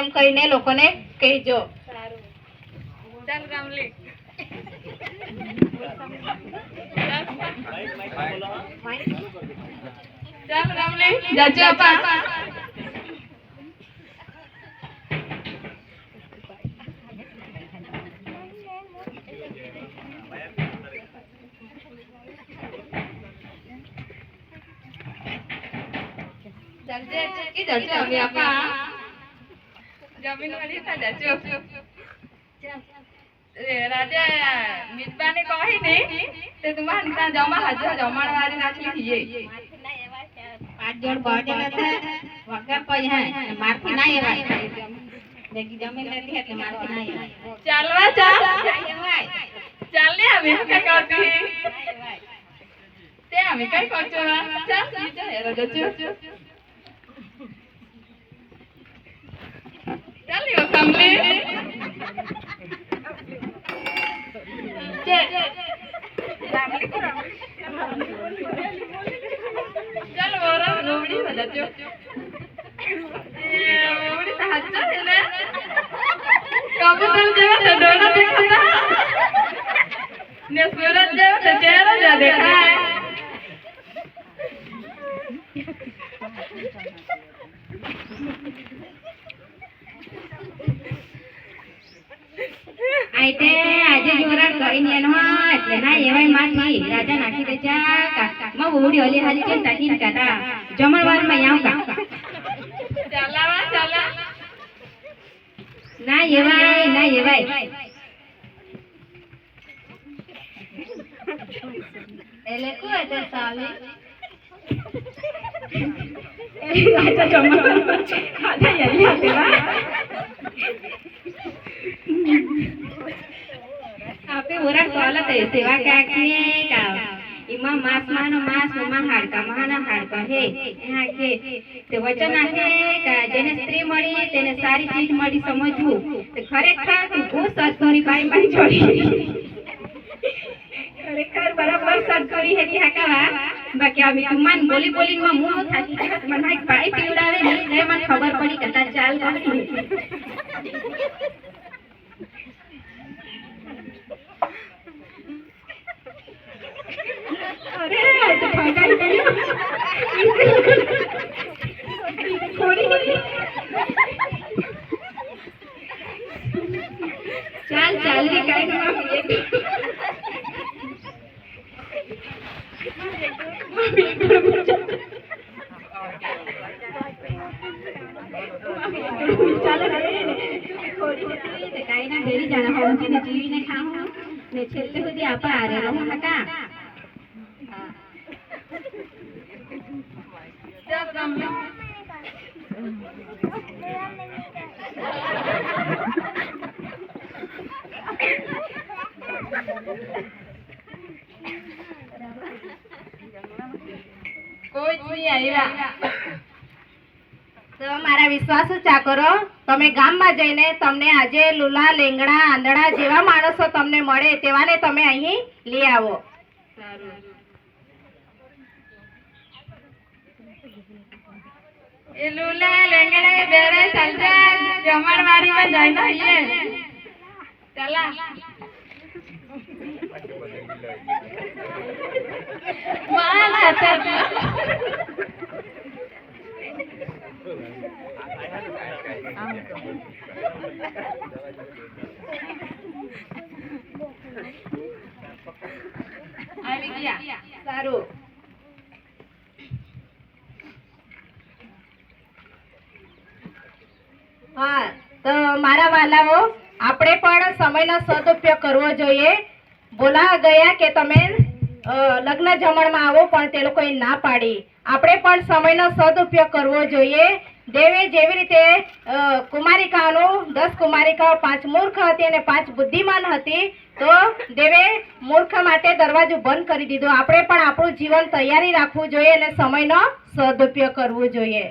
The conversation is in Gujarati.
એમ કહીને લોકોને કહેજો. ચાલ રામલી ચાલ રામલી જાજો આપા. જાજે કે જાજો અમે આપા જમીન વાળી તા જાજો. રાજા મિતબાને કહી ને તે તમારે ત્યાં જમા હજો જમણવારી રાખી દીએ. 5 જણ બર્થડે હતા વગર પૈસા મારથી ના એવાય દેખી જમીન નથી એટલે મારથી ના એવાય. ચાલવા ચાલ ચાલ ને અમે કઈ કરતી તે અમે કઈ કરજો ચાલ નીચે હેરો જજો. ચાલ યો સામે ચાલ વરો રોવડી બજાજો. રોવડી તો હાચો છે ને કબૂતર જેવા તો ડોળા દેખાતા ને સૂરજ જેવો તો ચહેરો જ દેખાય. આઈતે આજે જોરાડ કરીને એનો એટલે ના એવાય માથી રાજા નાખી દે ચા કાકા માં ઉડી ઓલી હાલી છે તાકી કાકા જમણવાર માં આવ કાકા ચાલાવા ચાલા ના એવાય એટલે કો એટલે સાલી એ રાજા જમણવાર ખાધા યલી આતે વા आपे ओरा कॉलत है सेवा क्या किए का इमा मास मानो मास ममा हाडका महाना हाडका हे यहाँ के ते वचन आहे का जेने स्त्री मળી તેને સારી ચીજ મળી સમજવું તે ખરેખર તું બહુ સદગુણી બાઈ જોડી ખરેખર બરાબર સદગુણી હેતી હાકાવા બાકી આ તુમાન બોલી બોલી માં મું થાકી ગયો મને એક પાઈ પીવડાવે ને એટલે મને ખબર પડી કે તા ચાલ કરી. अरे तो फगाई गयो थोड़ी चाल रे काई ना चल रे थोड़ी ते काई ना भेरी जाना होंची ने जीवी ने खाऊं ने छेल्ले सुधी आपा आरे रहू हका. ચાલ રામલી કોઈ જ નહીં આવ્યા તો મારા વિશ્વાસ ચા કરો તમે ગામમાં જઈને તમને આજે લુલા લેંગડા આંધળા જેવા માણસો તમને મળે તેવાને તમે અહીં લઈ આવો. એ લુલા લેંગડે બેરે ચાલજા જમણવારી માં જઈને આવીએ. ચાલા માલ હતા આવી ગયા. સારું હા તો મારા વાલાઓ આપણે પણ સમયનો સદુપયોગ કરવો જોઈએ. બોલા ગયા કે તમે લગ્ન જમણમાં આવો પણ તે લોકોએ ના પાડી. આપણે પણ સમયનો સદુપયોગ કરવો જોઈએ. દેવે જેવી રીતે કુમારિકાઓનું 10 કુમારિકાઓ 5 મૂર્ખ હતી અને 5 બુદ્ધિમાન હતી તો દેવે મૂર્ખ માટે દરવાજો બંધ કરી દીધો. આપણે પણ આપણું જીવન તૈયારી રાખવું જોઈએ અને સમયનો સદુપયોગ કરવો જોઈએ.